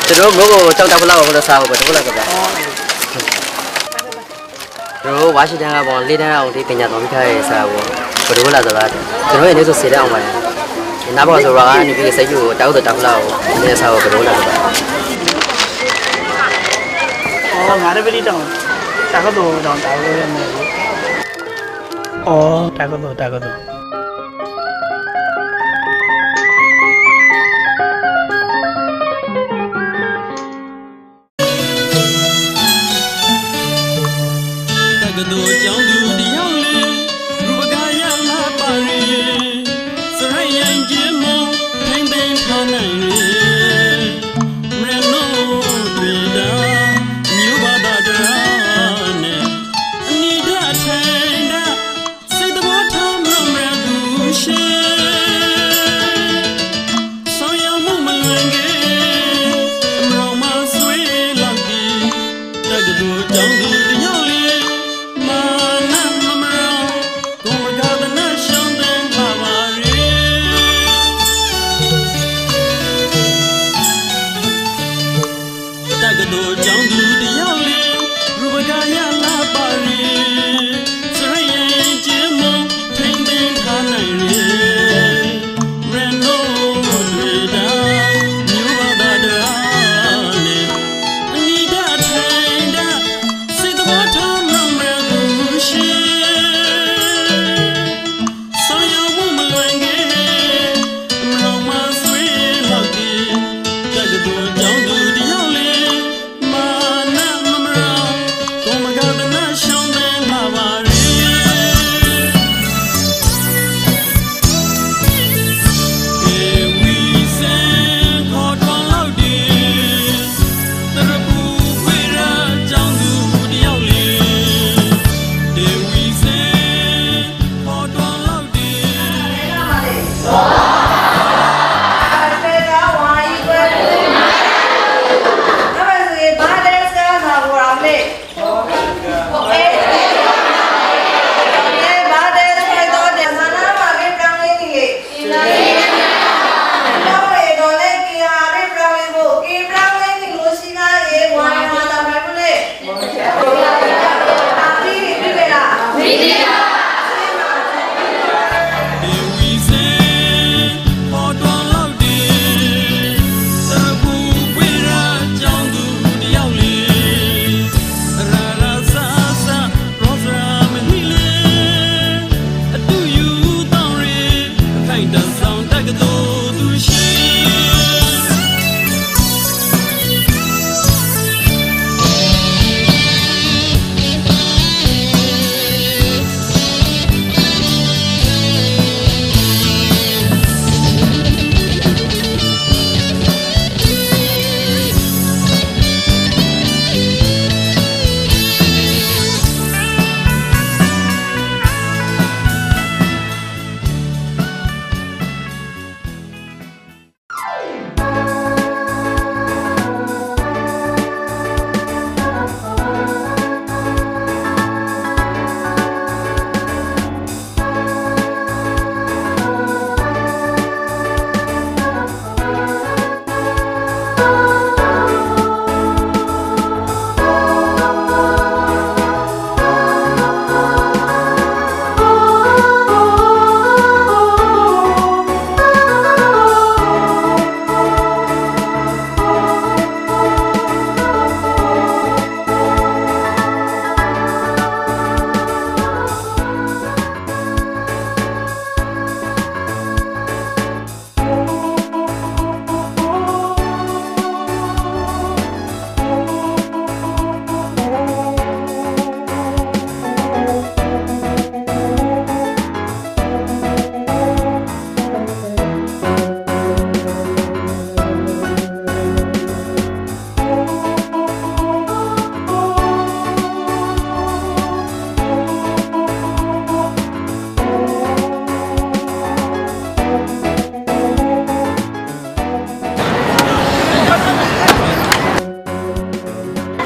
Terus gua cakap tak pulau kalau sah, betul lah kita. Terus wasit yang apa, leader yang di penjara orang kaya sah, betul lah kita. Terus ini tu sedang apa ya? Napa seorang ni pergi saja, tahu tak pulau, ini sah betul lah kita. Oh, mana beri tahu? Tak tahu, tahu yang mana. Oh, tak tahu. Bye.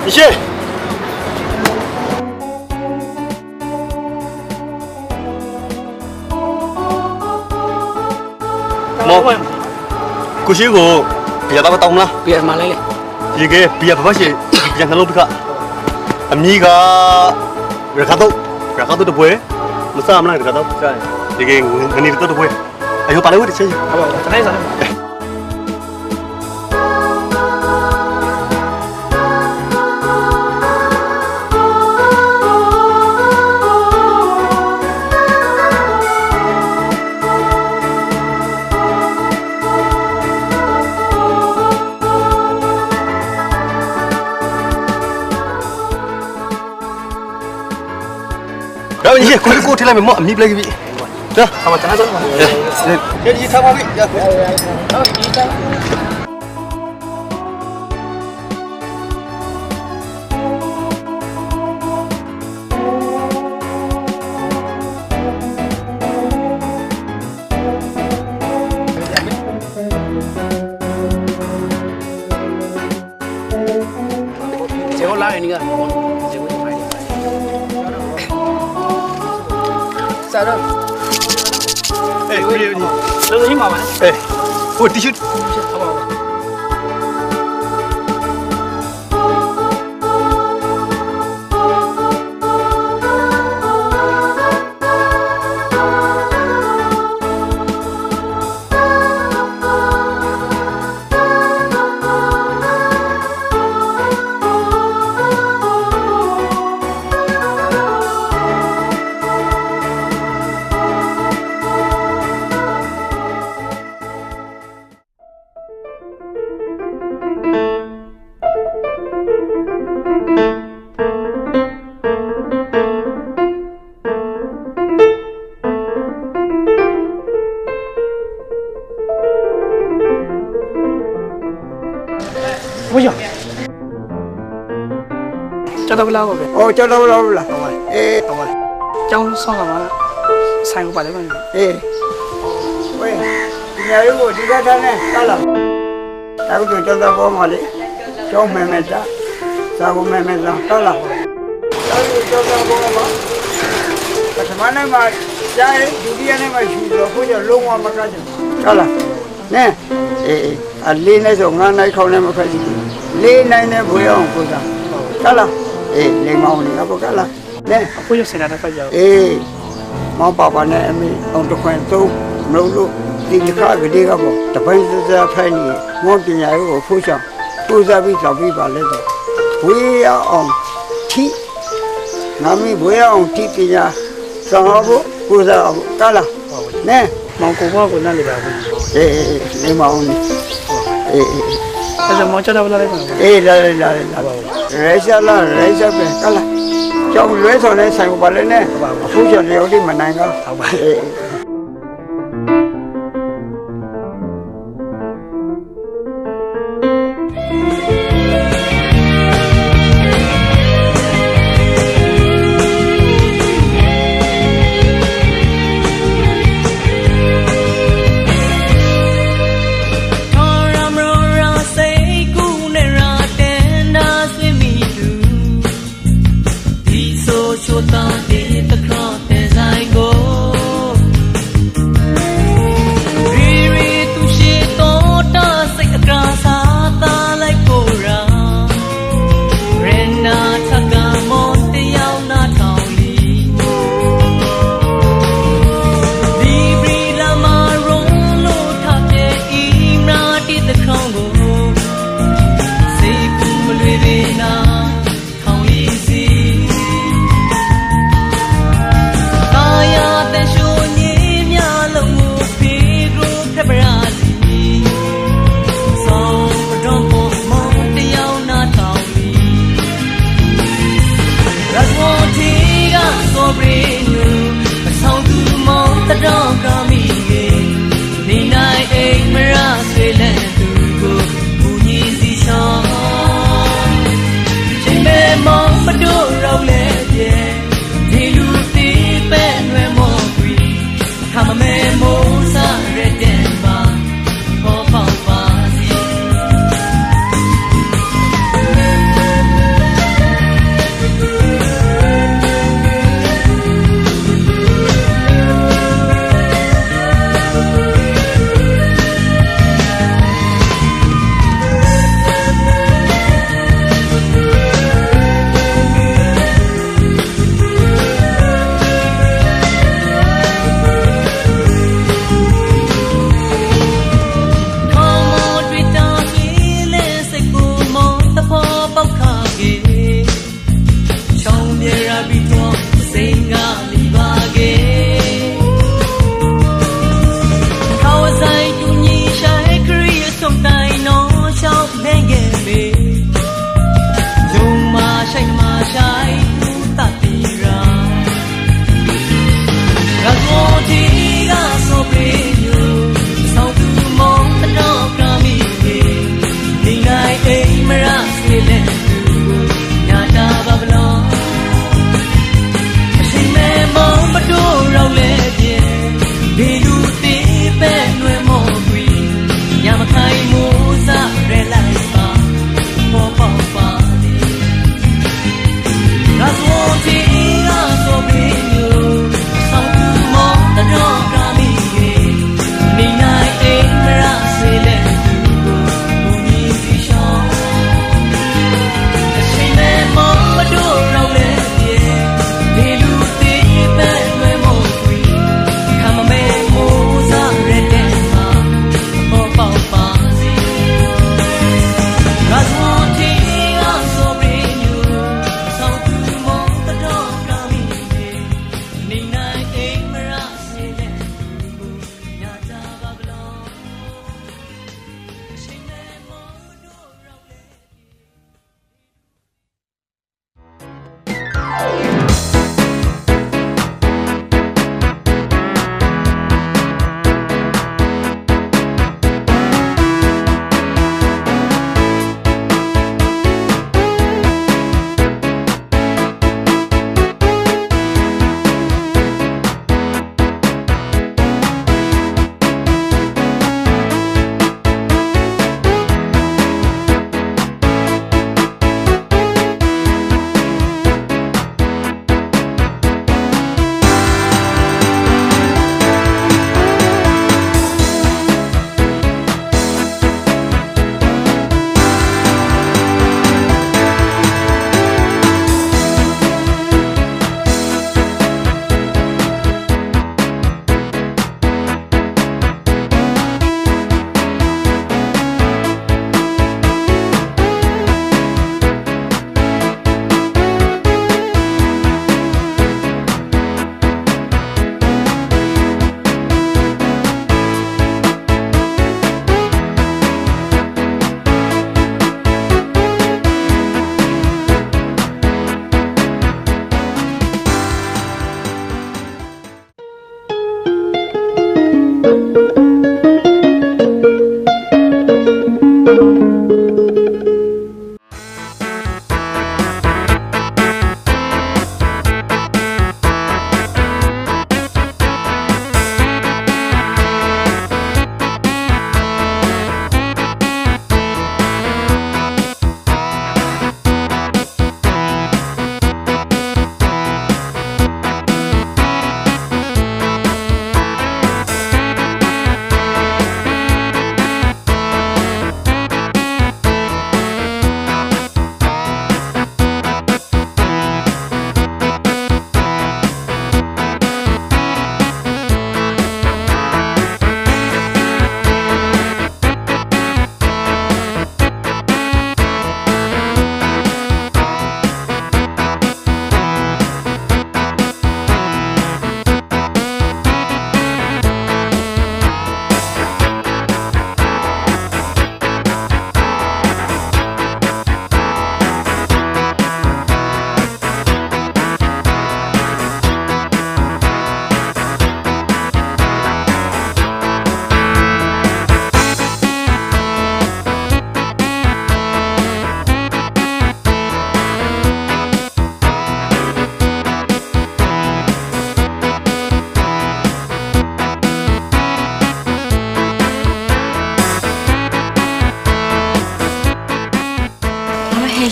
你去。冇，过去我别打个洞了，别买来了。一个别不是别看路不看，米个人家都不会，我啥么来人家都，一个你都不会，哎呦，把那位的钱，好不好？再来一张。然后你过去过去那边摸米不来个米，对吧？好吧，再来一张。这你插把米，结果拉人那个，结果就买的。在这。哎，这是你妈妈的。哎，我弟兄。好不好？不行，叫他不来过呗。哦，叫他不来不来。哎，好吧，叫我上干嘛？3个8的问题。哎，喂，今天有我这个他呢，到了，那个就叫他帮忙的，叫妹妹的，叫我妹妹的，到了，叫他帮忙。可什么呢嘛？家里兄弟呢嘛，去了或者弄我们干的，到了，呢，哎，啊，你那种啊，那口呢嘛快点，你那呢不要不干，到了，哎，你忙你那不干了，呢。不就现在的快叫。အေးမောင်ပါပါနဲ့အမေအောင်တစ်ခွင်သုံးမလို့လို့ဒီတစ်ခါကလေးကပေါ့တပိုင်းစစဖိုင်နေမောပညာရေးကိုဖိုးချောင်းပူဇော်ပြီးတောက်ပြီးပါလဲဆိုဝေးရအောင်ထိငါမင်းဝေးရအောင်ထိပညာဆောင်ဖို့ပူဇော်အောင်ကလားနဲ မောင်ကိုဘောကိုနားလေပါဘူး အေးနေမအောင်အေး ဒါဆိုမောင်ချက်တော့လာလိုက်ပါဘူး အေးလာရဲရှာလာရဲရှာပဲကလားကျောင်းလွဲဆောင်နေဆိုင်ပါလေနဲ့အဖိုးချောင်းတယောက်တည်းမနိုင်ကဟုတ်ပါအေး Chota de the cross as I go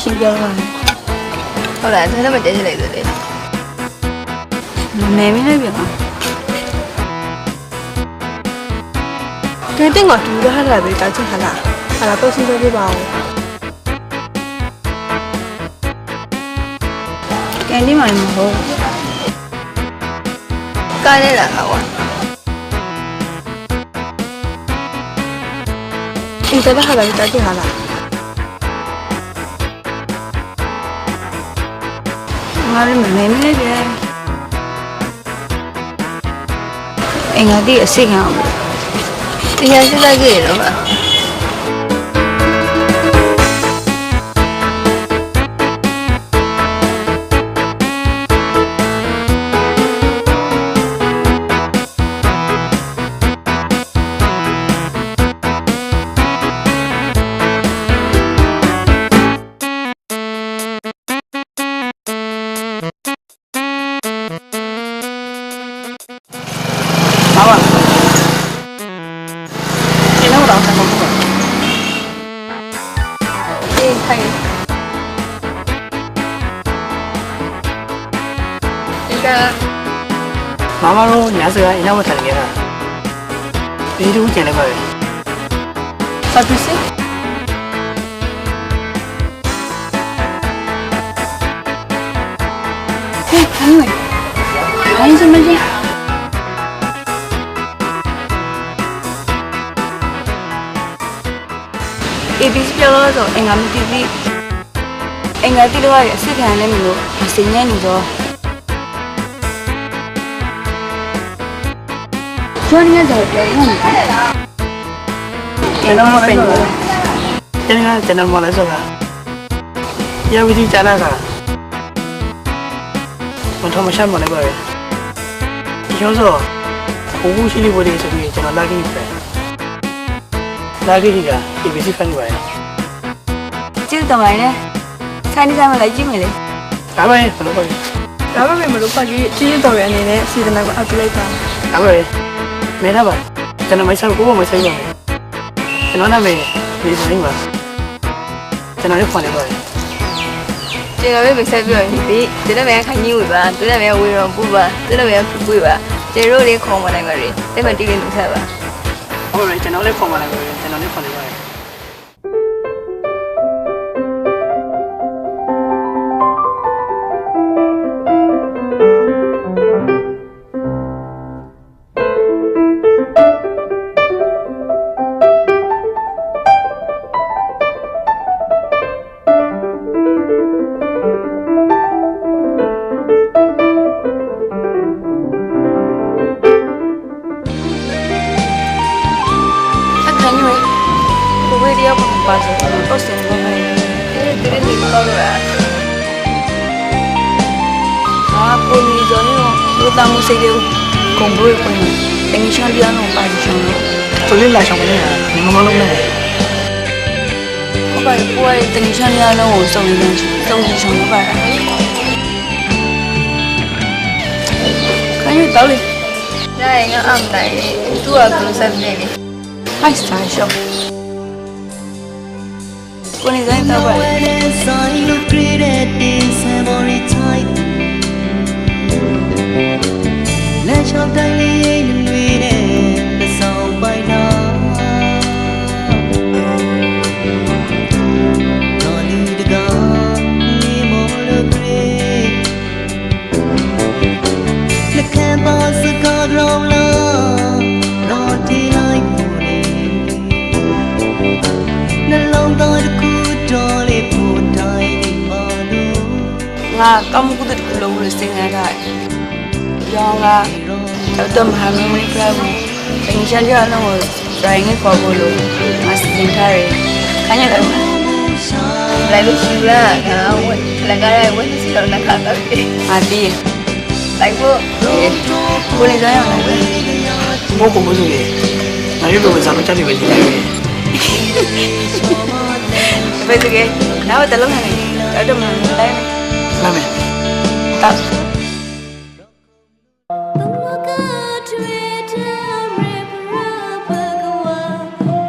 ရှင်းပြောပါမယ်ဟုတ်လားဒါတော့မတဲချလိုက်သေးတယ်မဲမင်းလိုက်ပြန်ပါကဲတင်ကတူရဟာလာပဲတာချင်ဟာလာဟာလာတော့စဉ်းစားပြပါဦးကန်ဒီမှမဟုတ်ကားရလာကွာအင်တာဘာဟာလာတာချင်ဟာလာ ငါလည်းမမဲမလေးပဲအင်္ဂါတိအစိတ်ခံအောင်တရားစစ်လိုက်ခဲ့ရတော့ပါ妈妈说年岁人家我谈的了，你都进来过来，ဘာဖြစ်စီ ဟဲ့ခိုင်းဝင်ခိုင်းစမကြီးABC ပြောလို့ဆိုအင်္ဂါမတီးပြီးအင်္ဂါတီးလို့ရအစစ်ခံလည်းမလို့မစင်နေနေတော့ကျောင်းရတဲ့ပြောင်းနေတယ်ကျွန်တော်မပင်ဘူး ကျွန်တော်မလဲဆိုတာရဝီတီကြားလာတာမထမရှာမလဲပါပဲကျောင်းစောဘူးရှိလိမ့်လို့ဆိုပြီးကျွန်တော်လာကြည့်ပဲလာကြည့်က ABC ဖန်နေပါရဲ့ ကျေးဇူးတော်ပါတယ်ဆိုင်နေဆိုင်မှာလိုက်ကြည့်မယ်လေ ဒါပဲဘယ်လိုပါလဲ ဒါပေမဲ့မလို့ပါကြီးကြီးတော်ရအနေနဲ့စီတနာကိုအပ်ပြလိုက်တာ ဒါပဲမဲတာပါကျွန်တော်မဆိုင်ကိုမဆိုင်ပါဘူးကျွန်တော်နာမည်ဒီဆိုင်ပါကျွန်တော်လည်းခေါ်နေပါတယ် ကျေးဇူးပဲဆက်ပြီးတော့ဒီဒီလည်းပဲခိုင်းကြီးဝေပါဒီလည်းပဲဝေရောပူပါဒီလည်းပဲဖူးပွေးပါကျေရိုးလေးခေါ်မနိုင်ပါလေတိတ်မတီးလေးလုပ်ဆက်ပါ ဟုတ်တယ်ကျွန်တော်လည်းခေါ်มาလိုက်ပါတယ်ကျွန်တော်လည်းခေါ်နေပါတယ်当我谁的公布的朋友，等一下你要弄把你上了。昨天来上班呀，你们忙了没？我把我等一下你要弄我送一东西，送一上了吧？看你到底。那应该安排主要不是那里，还是啥小？我那个到吧。Let's shop daily in the sound by now. No need to go, need more to break. The campus is called Rolla, naughty like morning. The long day to cool dolly put tiny bottle. ငါကောင်းမှုတစ်ခုလုံးလို့စဉ်းစားတာရောင်းလာတော့မဟာမင်းပြဘူးအင်ရှင်ရအောင်လို့ဒရိုင်းကိုပေါ်ဖို့လို့မစတင်ထားရခိုင်းရတယ်လိုက်လို့ရှိလားငါဝက်လည်းကားရဝက်စီတော့နှခါတော့ဟာဒီလိုက်ဖို့ကိုနေကြရအောင်ပဲ ဘိုးကမစိုးလေငါရုပ်တော့စားလို့ချက်နေပဲကြည့်လိုက်ပဲ ဘယ်တကယ်နောက်တလုံးနေတော့မလိုက် လာမယ် တော့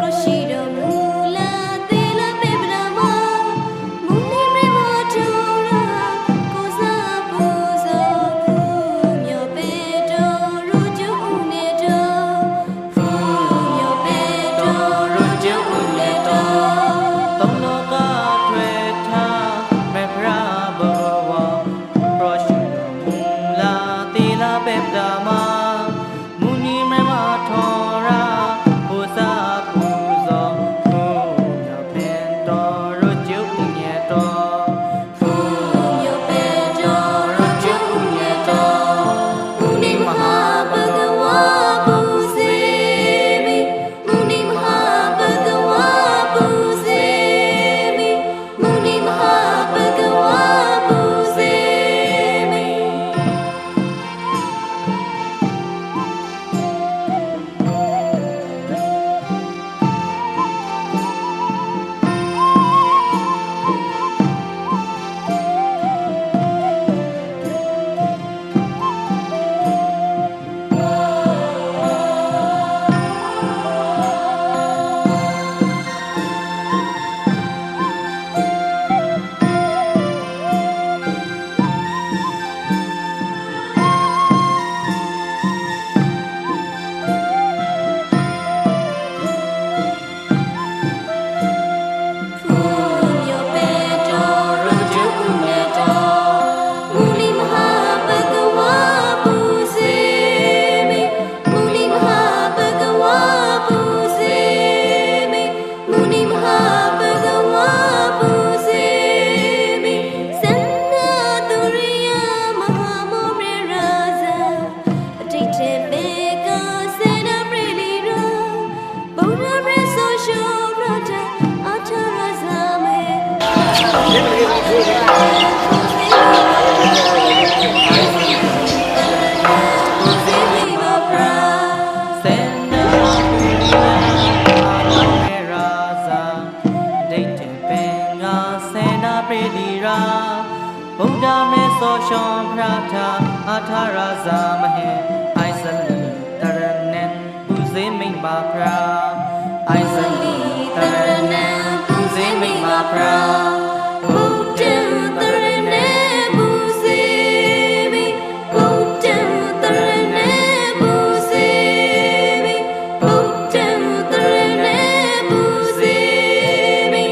Hãy subscribe cho kênh Ghiền Mì Gõ Để không bỏ lỡ ဗုဒ္ဓမေသောရှောဖရာထာအာထာရာဇာမဟေအိုင်ဇလီတရနန်ဘူဇေမိန်ပါဖရာအိုင်ဇလီတရနန်ဘူဇေမိန်ပါဖရာဗုဒ္ဓတရနန်ဘူဇေမိဗုဒ္ဓတရနန်ဘူဇေမိဗုဒ္ဓတရနန်ဘူဇေမိ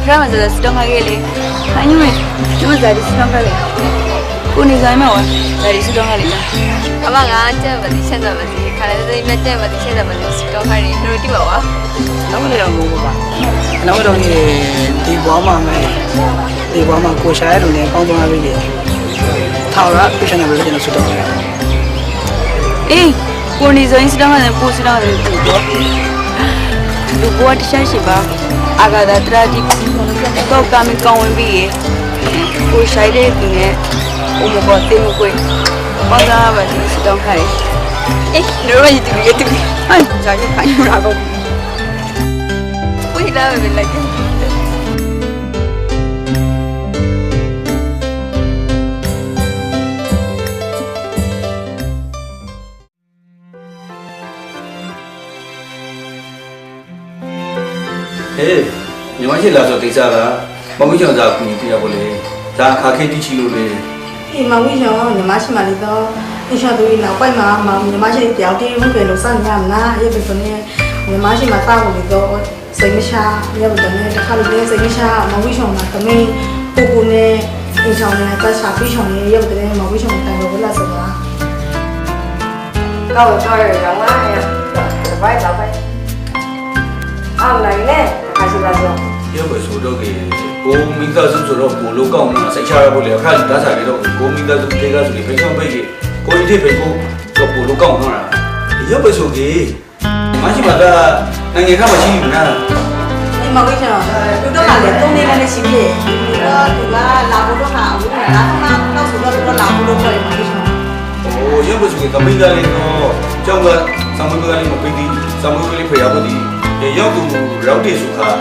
Rama zada sidong lagi le, hanya me cuma dari sidong kali. Kuni saya mau dari sidong kali. Abang aja berarti saya berarti kalau itu image berarti saya berarti sidong kali. Lalu di bawah. Nama dia orang apa? Nama dia orang di bawah mana? Di bawah mana? Kau saya tu ni, kau tu apa dia? Tahu tak? Bisa nak belajar sidong kali. Kuni saya sidong kali, pun sidong kali tu. Tu buat siapa? Agak dah terjadi. Kau kami kawan biye, kau saya tu ni, umur berapa kau? Bangga berarti sedang hari. Nama itu begitu. Jadi kayu ragu. Kau hilang lagi. Ni macam lah so tiada lah. Mungkin jangan tak punya punya boleh. Tak kaki di cilu le. Mungkin ni macam mana tu? Insya tu ini apa ni macam dia tu mungkin lusan ni amna, ia betul ni macam mata boleh tu semisah, ia betul ni kalau dia semisah mungkin nak kami buku ni insya Allah kita sapi ni ia betul ni mungkin tak boleh sebab. Kau cakap yang mana ya? Baik tak baik. Lagi ni kasih belajar. Ya betul tu ke. Kau minta sesuatu bolu kau nak saya cara boleh. Kalau dah saya tu, kau minta tu tega suri pencam baik. Kau ini pekau kau bolu kau mana? Ya betul ke. Macam mana? Nanti kamu macam mana? Ini mungkin tu tu kalau tu ni mana sih? Tu lah lagu tu kau, lagu sudah tu lagu tu kau mungkin. Oh, ya betul ke. Kami dah ni tu, jangan sambil kali mau pergi, sambil kali pergi apa di. Yang tu rauh dia suka.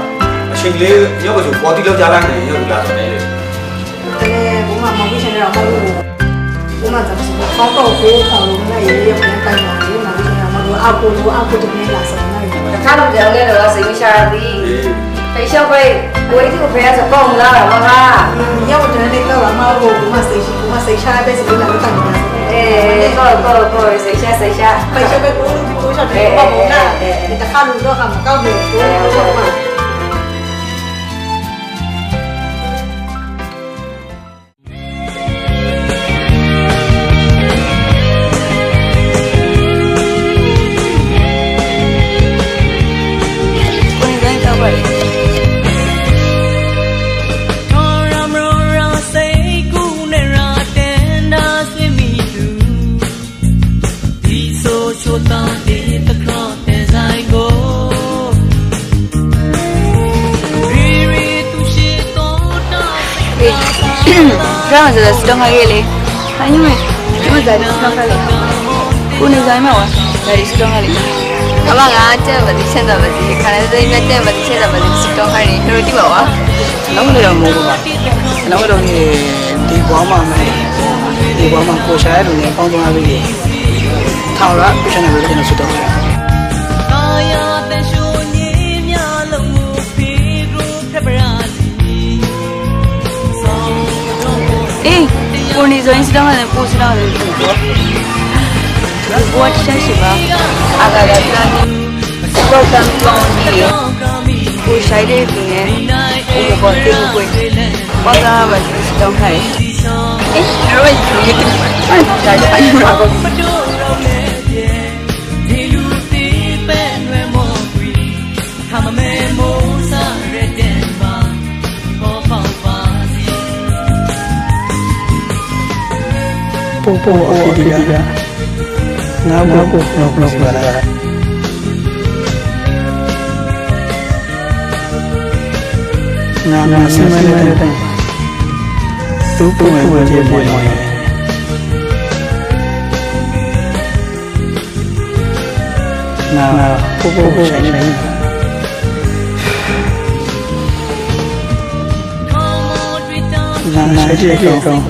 Sehingga yang betul kuat dia jalan ni, yang tu lah ni. Tapi rumah mungkin saya nak malu. Rumah tak semua. Kau kalau mana ia punya kayu, ia mungkin saya malu. Aku tu punya rasa mana. Kalau dia orang ada rasa ini syardi. Facial baik, kau itu facial sepong lah, mama. Yang betul ni kau malu rumah saya best bila kita ni. Kau saya. Facial baik kau cakap kau mana? Kita kalau tu kamu kau ni. Rama zada sidong lagi le, hanya me cuma dari sidong kali. Kuni saya mau dari sidong kali. Abang aja berarti saya berarti kalau itu image berarti saya berarti sidong kali. Lalu di bawah. Nama dia orang apa? Nama dia orang di bawah mana? Di bawah mana? Kau saya tu ni, kau tu apa dia? ထောင်ရပြချင်တယ်လို့ကျွန်တော်ဆုတောင်းပါတယ် အေးကိုနေဆိုရင်စတောင်းရတယ်ပို့စတောင်းရတယ်ဘောချက်ရှိပါအာဂါဒါပြန်တော့ကံကောင်းတယ်ကိုရှိုင်းတဲ့ပြင်နဲ့ကိုဘောတေးကိုဘာသာပဲစတောင်းခိုင်းအေးရောယူရတဲ့အဲ့ဒါအရင်ကတော့ဒီလူတီးပဲ့ရွယ်မောကွီခမမဲမိုးစားရတဲ့ပါဘောပေါပါစီပို့ပို့အဖြစ်ဒီကငါဘောကိုလောက်ပါလားနာစမနေတဲ့သူ့ပုံဝင်ခြင်းပေါ်မှာနာပို့ဆိုင်နေနာဆိုင်တဲ့ကောင်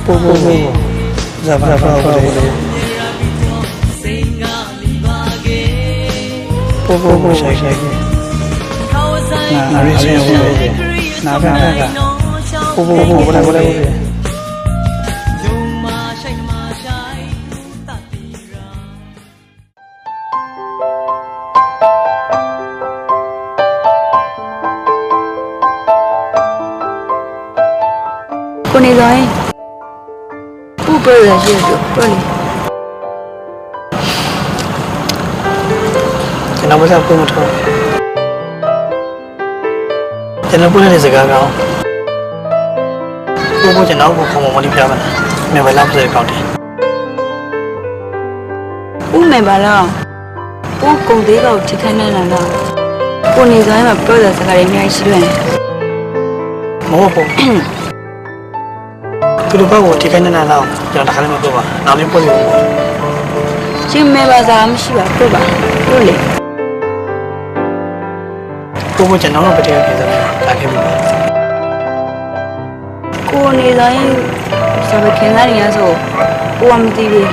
ပို့ဇာဘာဘာပို့ဆိုင်နာရီဆိုင်နာဖန်ကပို့ဘာလဲကိုနေဆိုရင်ဥပ္ပရရှိတယ်ပြောလေကျွန်တော်ဘာသာပုံမထောကျွန်တော်ပြောတဲ့စကားကောင်းပို့ကျွန်တော်ကိုခေါ်မလို့ပြပါလားမြေဝဲလောက်ဆိုကောင်းတယ်ဥမေပါလားဥကုံသေးကောင်ထိခိုင်းနေတာလားကိုနေဆိုရင်မပြောတဲ့စကားတွေအများကြီးရှိတယ်မဟုတ်ဘူးသူတို့ဘောကိုထိခိုင်းနေတာလားကျွန်တော်တခါလည်းမပြောပါနောက်လေးပို့လို့ချင်းမေပါစားမရှိပါပြောပါပြောလေပို့ကျွန်တော်တို့ပြတဲ့ကိစ္စနဲ့တာခဲ့ပြီပါကိုနေတိုင်းစပခင်သားရဆိုကိုမသိဘူး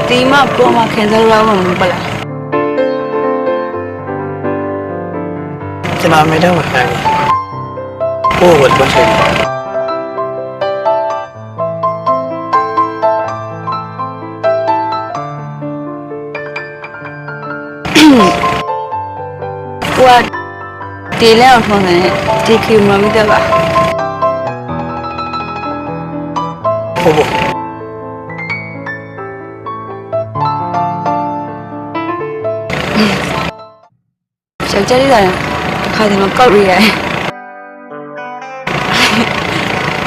ဒီမှာပေါ်မှာခင်သားရောမပလားကျွန်တော်မေတ္တာဝခံပို့တော့ဆိုင်ว่าตีแล้วทองไหนตีคิวมาไม่ได้ป่ะโอ้โห小家里人看见我搞厉害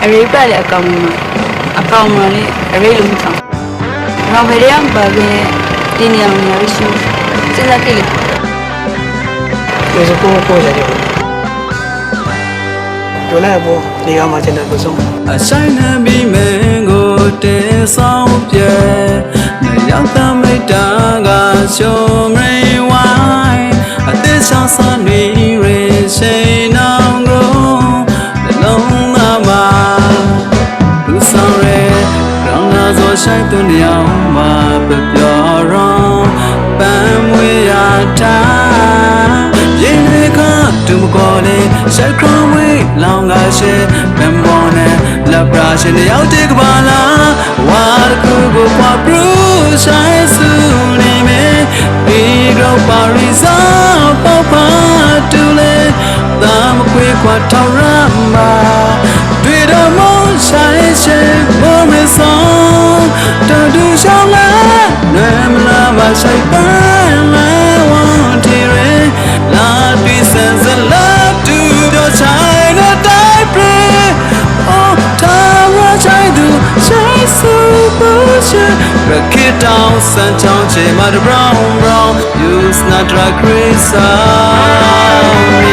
อะไรไปเลยกำมาเลยอะไรลุงทำเราไปเรียนแบบนี้ที่นี่มันยังไม่ชิว现在给你就是过来的原来不你要嘛现在不送ဆိုင်နေပြီမင်းကိုတင်းဆောင်ပြဲရောက်သမိတ်တာကရှုံးရိဝိုင်းအသေးချောင်းစံတွေရေရှိန်နောင်ကိုလုံးသားမှာလူဆောင်ရဲရောင်းလာစောဆိုင်သွင်းအောင်မှာပျော်ရောပန်းမွေရတာရင်တွေကတူမကောလေဆက်ခရဝေးလောင်လာရှေဘမ်ဘောနဲ့လက်ပရာရှင်ရောက်တဲ့ကဘာလာဝါရကူကိုပွားပရူဆိုင်စုနေမေဒီရောပါရီစာပေါပါတူလေတာမခွေခွာထောက်ရမှာတွေ့တော့မဆိုင်ရှေဘောမဆောင်တတူရှောင်းလာလွယ်မလာမဆိုင်ပန်းလာဝန်တီရဲလာတွေ့စံစလာတူတော့ဆိုင်တော့တိုင်းပြေ Oh, Tara Chaidu, Chaisu Busha, Break it down, Sanchang Che, Mad Brown, use not drag race on me.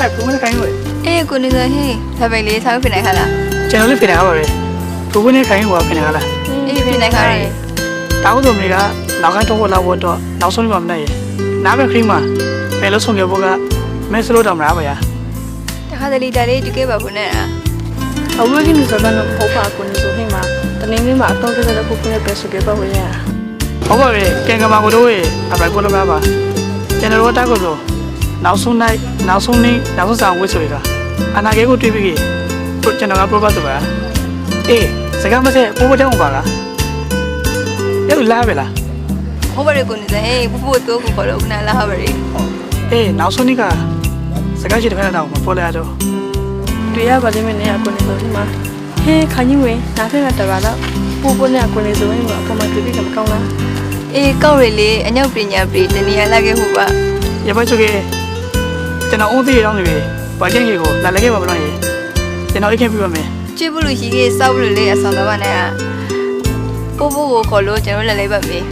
ဟဲ့ဘုံနဲ့ခိုင်းလို့ အေးကိုနေစဟင်းဒါပဲလေဆောက်ဖြစ်နေခါလား ကျွန်တော်လည်းဖြစ်နေရပါပဲဘုံနဲ့ခိုင်းဟိုဖြစ်နေလား အေးဖြစ်နေခါရယ် တောင်းဆိုမိကနောက်ခိုင်းတော့လာဖို့တော့နောက်ဆုံးမှမနိုင်ရနားပဲခရီးမှာဘယ်လိုဆုံးပြဖို့ကမဲစလို့တော့မလားဗျာ တခါတလေတာလေးကြည့်ခဲ့ပါဘူးနဲ့ အဝေးကနေစတဲ့ဟုတ်ပါကိုနေဆိုဟိမှာတနေ့နေ့မှာအတော့ကစားတဲ့ပုဂ္ဂိုလ်ရဲ့ပဲဆိုခဲ့ပါဝင်ရ ဟုတ်ပါပဲကံကမာကိုတို့ရဲ့အပိုင်ကိုလည်းပါကျွန်တော်တို့တာကိုဆိုနောက်ဆုံးနိုင်နောက်ဆုံးနေနောက်ဆုံးဆောင်ဝစ်ဆိုရတာအနာကေကိုတွေးပြီးကျွန်တော်က propose ဆိုပါအေးစကားမစဲပို့ဖို့တောင်းပါလားရုပ်လာပဲလား ဟုတ်ပါရဲ့ကိုနေစဟင်းပူပူတော့ကိုခေါ်လို့နားလာပါရဲ့ အေးနောက်ဆုံးနေ့ကစကားရှိတဲ့ခါတော့ပေါ်လာတော့ တွေ့ရပါလိမ့်မယ်နဲ့ကိုနေဆိုဟိမှာဟဲခိုင်းကြီးဝင်နားဖက်ကတပါတော့ပို့ပို့နဲ့ကိုနေဆိုဟိမှာအပေါ်မှာတွေ့ပြီးကမကောင်းလား အေးကောက်ရလေအညောက်ပညာပရိတနေရလာခဲ့ဟုတ်ပါ ရပါချေကျွန်တော်အုံးသေးရောင်းနေပြီဘာကျင်းကြီးကိုလာလည်းခဲ့ပါမလို့ရေကျွန်တော်အိတ်ခင်ပြပါမယ် ကျွေးဘူးလို့ရှိခဲ့စောက်လို့လေအဆောင်တော့ပါနဲ့ပူပူကိုခေါ်လို့ကျွန်တော်လည်းလိုက်ပါမယ်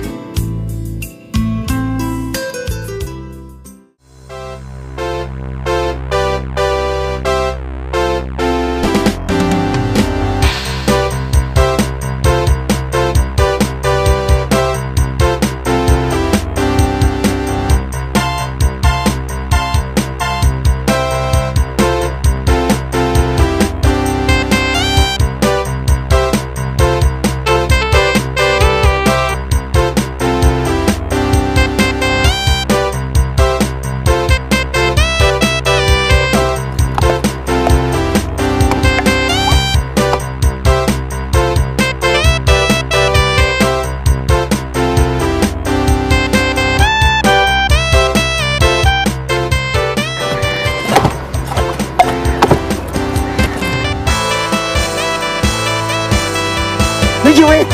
你以为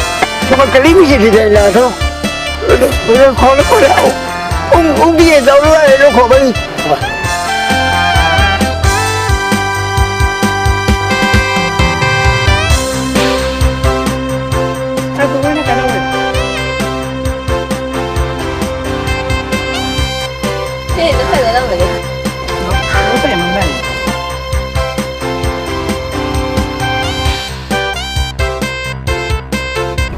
怎么格里米是在那头？我考了不了，我毕业早出来就考本。哎，不会那干到的。 အေးတစ်ခါလည်းတော့မယ်လေ 我再也没卖了。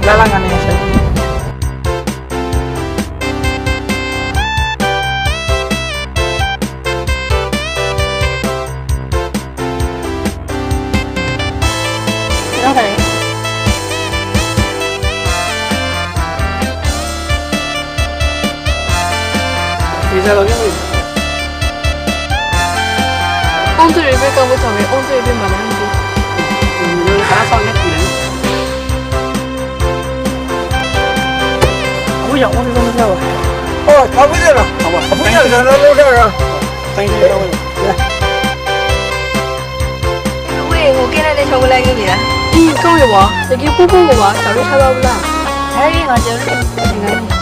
来来，看那个谁。 然后你在老家里？ အောင်တွေပဲကောင်းဖို့ဆောင်ရအောင်တွေပဲမလား 你打扫那地人。我想我这怎么跳啊？哦，他不在了，好吧，不在了，那都这个。等一下，等一下。 ဝေးကိုကင်းလိုက်တဲ့ချုံလိုက်ကြီးနေတာ ဒီကောင်းရပါတကယ်ပူပူကပါတော်ရထားပါဘူးလား အဲဒီငါကျတော့